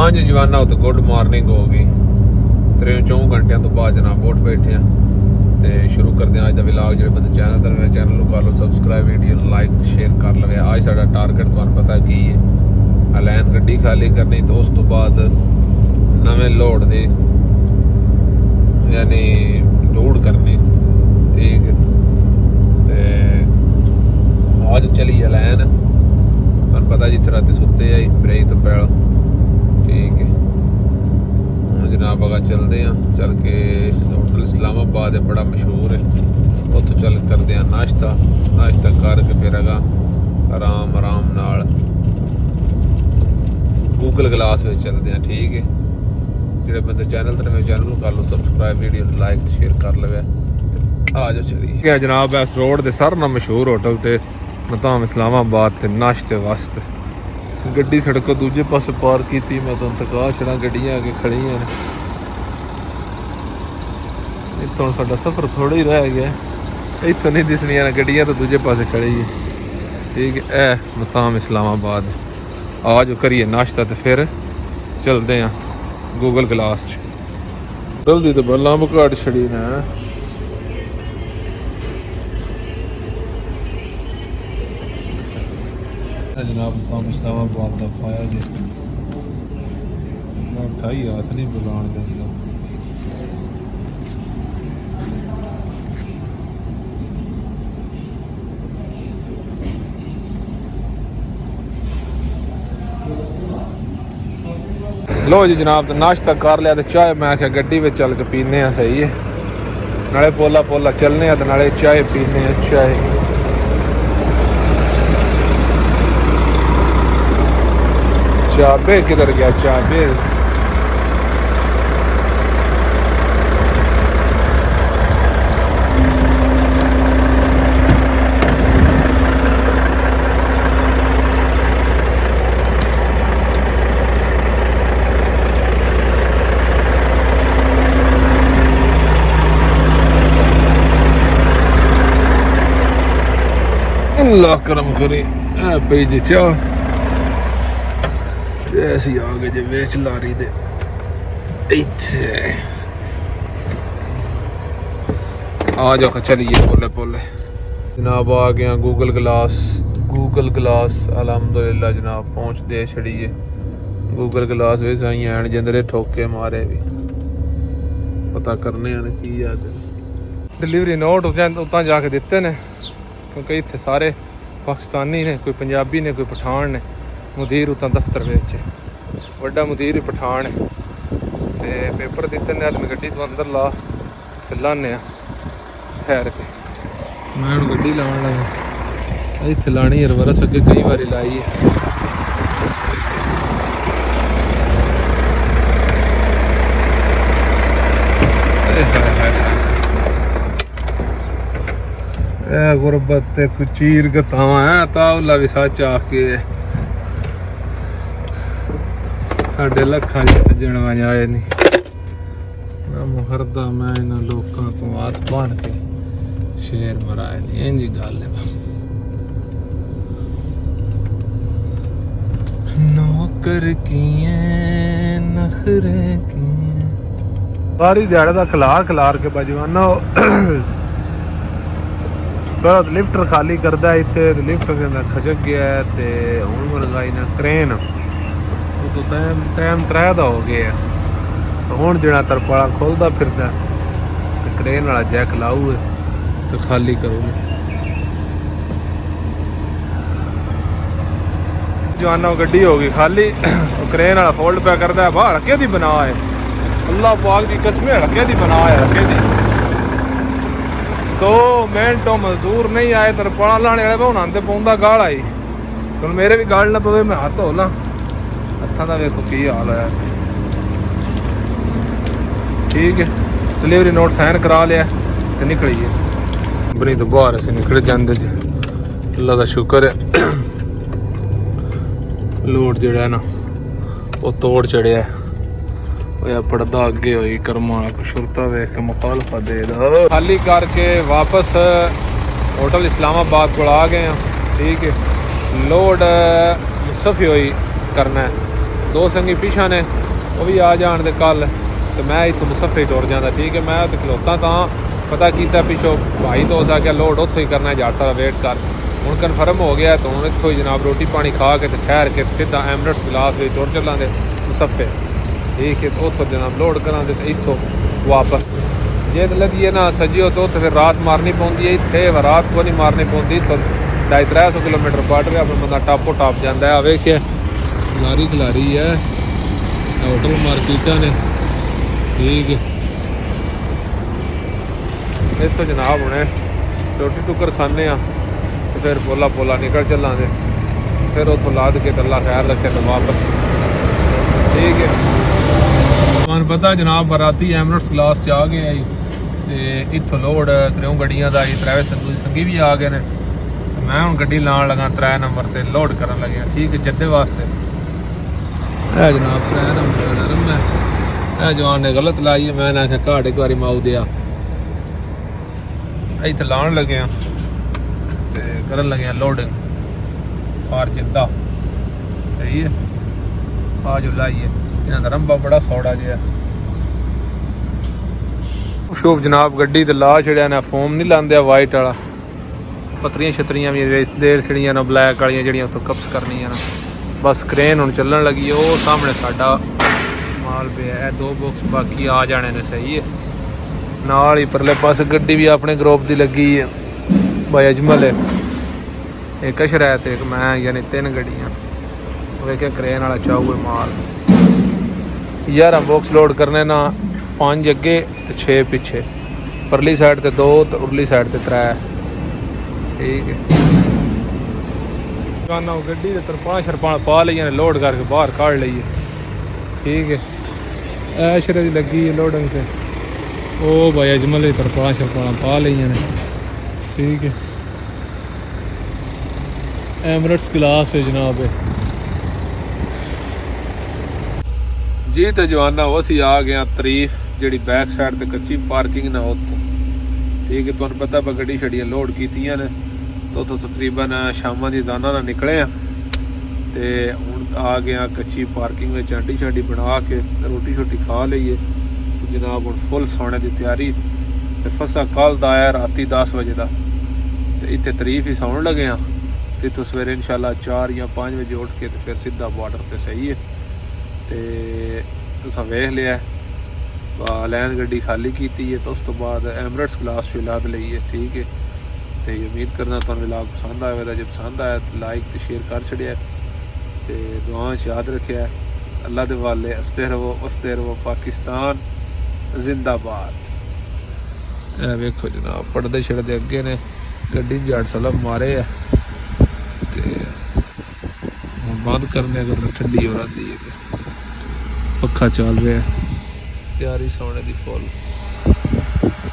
हाँ जी जवाना तो गुड मॉर्निंग हो गई 3-4 घंटिया तो बाद जनाब उठ बैठे हैं तो शुरू करते हैं अज का विलाग जो बंदे चैनल तो मेरे चैनल को कर लो सबसक्राइब वीडियो लाइक शेयर कर लवे अज साडा टारगेट तुहानू पता की है अलैन गड्डी खाली करनी तो उस तो बाद नवे लोड दे यानी ढूढ़ करनी ठीक है आज चली अलैन तुहानू पता जिथे रात सुते आई ब्रेक तो पैल ठीक है जनाब अगर चलते हैं चल के होटल इस्लामाबाद है बड़ा मशहूर है उतो चल करते हैं नाश्ता करके फिर अगा आराम नाल गूगल ग्लास में चलते हैं ठीक है जो बंदे चैनल तो मेरे चैनल को कर लो सबसक्राइब वीडियो लाइक शेयर कर लवे आ जाओ चलिए जनाब इस रोड के सर ना मशहूर होटल ते मताम इस्लामाबाद ते नाश्ते वास्ते गड्डी सड़कों दूजे पासे पार की मैं तुम तका छड़ा गड्डियां आके खड़ियां ने इतों साडा सफर थोड़ा ही रह गया इतों नहीं दिसनिया ने गड्डियां तो दूजे पासे खड़ी है ठीक है ए मकाम इस्लामाबाद आज करिए नाश्ता तो फिर चलते हैं गूगल ग्लास जल्दी तो बल्ला घाट छड़ी ने जनाब काम इस्लामाबाद का पाया जी ढाई हाथ नहीं बुलाने देता लो जी जनाब तो नाश्ता कर लिया तो चाय मैं आख्या गड्डी में चल के पीने सही है नाले पोला चलने तो नाले चाय पीने चाय चाबे किधर गया चाबे अल्लाह करम करे पे जी चाह ऐसी आ गए जी वेच लारी दे आ जाओ चलिए पोले जनाब आ गया गूगल ग्लास अलहमदुलिल्लाह जनाब पहुँच दे छड़िए गूगल ग्लास वे साई ऐन जिंदरे ठोके मारे भी पता करने की याद डिलीवरी नोट उतना जाके दिते ने क्योंकि इतने सारे पाकिस्तानी ने कोई पंजाबी ने कोई पठान ने मुदीर उतना दफ्तर वड्डा मुदीर ही पठान है ते पेपर दिते ने मैं गड्डी तो अंदर ला ते लाने ठहर के मैं हूँ गड्डी लाने लगा इतने लानी रिवर्स अगे कई बार लाई है गुरबत चीर गतावा है ताउला भी सच आके साढ़े लखा सज्जन आए नहीं मुहरदा मैं इन्होंने लोगों तो हाथ बन के शेर मराए नहीं इंज गल है नौकर किए नखरे किए सारी दिहाड़ी का खिलार के बजवाना तो लिफ्टर खाली करता इतने लिफ्टर के अंदर खचक गया है तो हूँ मंगाई ना क्रेन तो टाइम 3 का हो गया तो हूँ जो तरपाला खोलता फिरता तो क्रेन वाला जैक लाऊ है तो खाली करूँगा जवाना गड्डी हो गई खाली क्रेन वाला फोल्ड पे करता है बाहर हड़के दी बना है अल्लाह पाक की कसमें हड़के दी बना है हड़के दी 2 मिनट मजदूर नहीं आए तरपाला लाने वाले भाव आते पौंदा गाल आई तो मेरे भी गाल ना पवे मैं हाथ धो ला हथा का देखो की हाल है ठीक है डिलीवरी नोट साइन करा लिया तो निकलीए बनी तो बाहर अस निकल जाते अल्लाह का शुक्र है लोड जड़ा ना वो तोड़ चढ़िया पड़दा अगे हुई कर्म वाला कुशुरता वेख के मुखालफा दे खाली करके वापस होटल इस्लामाबाद को आ गए हैं ठीक है लोड सफी हुई करना है 2 ਸੰਗੀ ਪਿਛਾ ਨੇ ਉਹ ਵੀ ਆ ਜਾਣ ਦੇ ਕੱਲ ਤੇ ਮੈਂ ਇੱਥੋਂ ਮੁਸੱਫੇ ਟੁਰ ਜਾਂਦਾ। ਠੀਕ ਹੈ, ਮੈਂ ਤੇ ਖਲੋਤਾ ਤਾਂ ਪਤਾ ਕੀਤਾ ਪਿੱਛੋਂ ਭਾਈ ਤੋਂ ਆ ਗਿਆ ਲੋਡ ਉੱਥੋਂ ਹੀ ਕਰਨਾ ਜੱਟ ਸਾਰਾ ਵੇਟ ਕਰ। ਹੁਣ ਕਨਫਰਮ ਹੋ ਗਿਆ ਤਾਂ ਹੁਣ ਇੱਥੋਂ ਹੀ ਜਨਾਬ ਰੋਟੀ ਪਾਣੀ ਖਾ ਕੇ ਤੇ ਠਹਿਰ ਕੇ ਸਿੱਧਾ ਐਮਰੇਟਸ ਗਲਾਸ ਵਿੱਚ ਟੁਰ ਚੱਲਾਂਗੇ ਮੁਸੱਫੇ। ਠੀਕ ਹੈ, ਉੱਥੋਂ ਜਨਾਬ ਲੋਡ ਕਰਾਂਗੇ ਤੇ ਇੱਥੋਂ ਵਾਪਸ ਜੇ ਲੱਗੀਏ ਨਾ ਸਜਿਓ ਤਾਂ ਉੱਥੇ ਫਿਰ ਰਾਤ ਮਾਰਨੀ ਪੈਂਦੀ ਹੈ। ਇੱਥੇ ਰਾਤ को नहीं मारनी पौंदी। ਇੱਥੋਂ 250-300 ਕਿਲੋਮੀਟਰ ਬਾਰਡਰ ਹੈ, ਆਪਣਾ ਬੰਦਾ ਟਾਪੋ ਟਾਪ ਜਾਂਦਾ ਹੈ। ਵੇਖਿਆ ਖਿਲਾਰੀ ਹੈ ਹੋਟਲ ਮਾਰਕੀਟਾਂ ਨੇ। ਠੀਕ ਹੈ, ਇੱਥੋਂ ਜਨਾਬ ਹੁਣੇ ਰੋਟੀ ਟੁੱਕਰ ਖਾਂਦੇ ਆ ਤੇ ਫਿਰ ਪੋਲਾ ਨਿਕਲ ਚੱਲਾਂਗੇ। ਫਿਰ ਉੱਥੋਂ ਲਾਦ ਕੇ ਅੱਲਾ ਖੈਰ ਰੱਖੇ ਤਾਂ ਵਾਪਸ। ਠੀਕ ਹੈ, ਤੁਹਾਨੂੰ ਪਤਾ ਜਨਾਬ ਬਰਾਤੀ ਐਮਰੇਟਸ ਗਲਾਸ 'ਚ ਆ ਗਏ ਜੀ ਤੇ ਇੱਥੋਂ ਲੋਡ 3 ਗੱਡੀਆਂ ਦਾ ਜੀ। ਤ੍ਰੈ ਸੰਗੀ ਵੀ ਆ ਗਏ ਨੇ ਤੇ ਮੈਂ ਹੁਣ ਗੱਡੀ ਲਾਉਣ ਲੱਗਾ 3 ਨੰਬਰ ਤੇ ਲੋਡ ਕਰਨ ਲੱਗਿਆ। ਠੀਕ ਹੈ, ਜੱਦੇ ਵਾਸਤੇ ਇਹ ਜਨਾਬ 3 ਨੰਬਰ ਨਰਮ ਹੈ। ਇਹ ਜਵਾਨ ਨੇ ਗਲਤ ਲਾਈ ਹੈ, ਮੈਂ ਨਾ ਆਖਿਆ ਘਾਟ ਇੱਕ ਵਾਰੀ ਮਾਊ ਦਿਆ। ਇੱਥੇ ਲਾਉਣ ਲੱਗੇ ਤੇ ਕਰਨ ਲੱਗੇ ਲੋਡਿੰਗ ਫਾਰ ਜਿੱਦਾ। ਸਹੀ ਹੈ, ਆ ਜੋ ਲਾਈ ਹੈ ਇਹਨਾਂ ਦਾ ਰੰਬਾ ਬੜਾ ਸੌੜਾ ਜਿਹਾ। ਸ਼ੋਭ ਜਨਾਬ ਗੱਡੀ ਤੇ ਲਾ ਛੜਿਆ ਨਾ, ਫੋਮ ਨਹੀਂ ਲਾਉਂਦੇ ਵਾਈਟ ਵਾਲਾ। ਪਤਰੀਆਂ ਛਤਰੀਆਂ ਵੀ ਦੇਰ ਛੜੀਆਂ ਨਾ ਬਲੈਕ ਵਾਲੀਆਂ ਜਿਹੜੀਆਂ ਉੱਥੋਂ ਕਪਸ ਕਰਨੀਆਂ ਨਾ। ਬਸ ਕ੍ਰੇਨ ਹੁਣ ਚੱਲਣ ਲੱਗੀ। ਉਹ ਸਾਹਮਣੇ ਸਾਡਾ ਮਾਲ ਪਿਆ। ਇਹ 2 ਬਾਕਸ ਬਾਕੀ ਆ ਜਾਣੇ ਨੇ। ਸਹੀ ਹੈ, ਨਾਲ ਹੀ ਪਰਲੇ ਪਾਸੇ ਗੱਡੀ ਵੀ ਆਪਣੇ ਗਰੁੱਪ ਦੀ ਲੱਗੀ ਹੈ। ਬਾਈ ਅਜਮਲ ਹੈ, ਇੱਕ ਅਸ਼ਰੈਤ ਇੱਕ ਮੈਂ, ਯਾਨੀ 3 ਗੱਡੀਆਂ। ਵੇਖਿਆ ਕ੍ਰੇਨ ਵਾਲਾ ਚਾਹੂ ਮਾਲ 11 ਬਾਕਸ ਲੋਡ ਕਰਨੇ ਨਾ, 5 ਅੱਗੇ ਤੇ 6 ਪਿੱਛੇ। ਪਰਲੀ ਸਾਈਡ ਤੇ 2 ਤੇ ਉਰਲੀ ਸਾਈਡ ਤੇ 3। ਠੀਕ ਹੈ, ਗੱਡੀ ਦੇ ਤਰਪਾਲ ਸ਼ਰਪਾਲ ਪਾ ਲਈਆਂ ਨੇ, ਲੋਡ ਕਰਕੇ ਬਾਹਰ ਕੱਢ ਲਈਏ। ਠੀਕ ਹੈ, ਐਸ਼ਰੇ ਦੀ ਲੱਗੀ ਹੈ ਲੋਡਿੰਗ ਤੇ। ਉਹ ਬਾਈ ਅਜਮਲ ਦੀ ਤਰਪਾਲ ਸ਼ਰਪਾਲ ਪਾ ਲਈਆਂ ਨੇ। ਠੀਕ ਹੈ, ਐਮਰੇਟਸ ਗਲਾਸ ਹੈ ਜਨਾਬ ਜੀ। ਤੇ ਜਵਾਨਾ ਉਹ ਅਸੀਂ ਆ ਗਏ ਤਰੀਫ ਜਿਹੜੀ ਬੈਕ ਸਾਈਡ ਤੇ ਕੱਚੀ ਪਾਰਕਿੰਗ ਨਾ ਉੱਥੋਂ। ਠੀਕ ਹੈ, ਤੁਹਾਨੂੰ ਪਤਾ ਆਪਾਂ ਗੱਡੀ ਛੜੀਆਂ ਲੋਡ ਕੀਤੀਆਂ ਨੇ ਤਾਂ ਉੱਥੋਂ ਤਕਰੀਬਨ ਸ਼ਾਮਾਂ ਦੀ ਜ਼ਾਨਾ ਨਾਲ ਨਿਕਲੇ ਆ ਤੇ ਹੁਣ ਆ ਗਿਆ ਕੱਚੀ ਪਾਰਕਿੰਗ ਵਿੱਚ। ਆਂਟੀ ਛਾਂਡੀ ਬਣਾ ਕੇ ਰੋਟੀ ਛੋਟੀ ਖਾ ਲਈਏ ਜਨਾਬ। ਹੁਣ ਫੁੱਲ ਸੌਣੇ ਦੀ ਤਿਆਰੀ ਤੇ ਫਸਾ ਕੱਲ ਦਾ ਆਇਆ ਰਾਤੀ 10 ਵਜੇ ਦਾ ਤੇ ਇੱਥੇ ਤਰੀਫ ਹੀ ਸੌਣ ਲੱਗੇ ਆ ਤੇ ਇੱਥੋਂ ਸਵੇਰੇ ਇਨਸ਼ਾਅੱਲਾ 4 ਜਾਂ 5 ਵਜੇ ਉੱਠ ਕੇ ਤੇ ਫਿਰ ਸਿੱਧਾ ਬਾਰਡਰ ਤੇ। ਸਹੀ ਹੈ, ਤੇ ਤੁਸੀਂ ਵੇਖ ਲਿਆ ਲੈਨ ਗੱਡੀ ਖਾਲੀ ਕੀਤੀ ਹੈ ਤਾਂ ਉਸ ਤੋਂ ਬਾਅਦ ਐਮਰੇਟਸ ਗਲਾਸ 'ਚ ਲੱਦ ਲਈ ਹੈ। ਠੀਕ ਹੈ, ਤੇ ਉਮੀਦ ਕਰਨਾ ਤੁਹਾਨੂੰ ਵਲੌਗ ਪਸੰਦ ਆਵੇਗਾ। ਜੇ ਪਸੰਦ ਆਇਆ ਤਾਂ ਲਾਈਕ ਤੇ ਸ਼ੇਅਰ ਕਰ ਛੜਿਆ ਤੇ ਦੁਆਵਾਂ 'ਚ ਯਾਦ ਰੱਖਿਆ। ਅੱਲਾ ਦੇ ਵਾਲੇ ਹੱਸਦੇ ਰਹੋ ਵਸਦੇ ਰਹੋ। ਪਾਕਿਸਤਾਨ ਜ਼ਿੰਦਾਬਾਦ। ਇਹ ਵੇਖੋ ਜਨਾਬ ਪੜਦੇ ਛੜਦੇ ਅੱਗੇ ਨੇ, ਗੱਡੀ ਜੱਟ ਸਲਮ ਮਾਰੇ ਆ ਤੇ ਹੁਣ ਬੰਦ ਕਰਨੇ ਅਗਰ ਠੰਡੀ ਹੋ ਰਹੀ ਹੈ। ਪੱਖਾ ਚੱਲ ਰਿਹਾ, ਤਿਆਰੀ ਸੌਣੇ ਦੀ ਫੁੱਲ।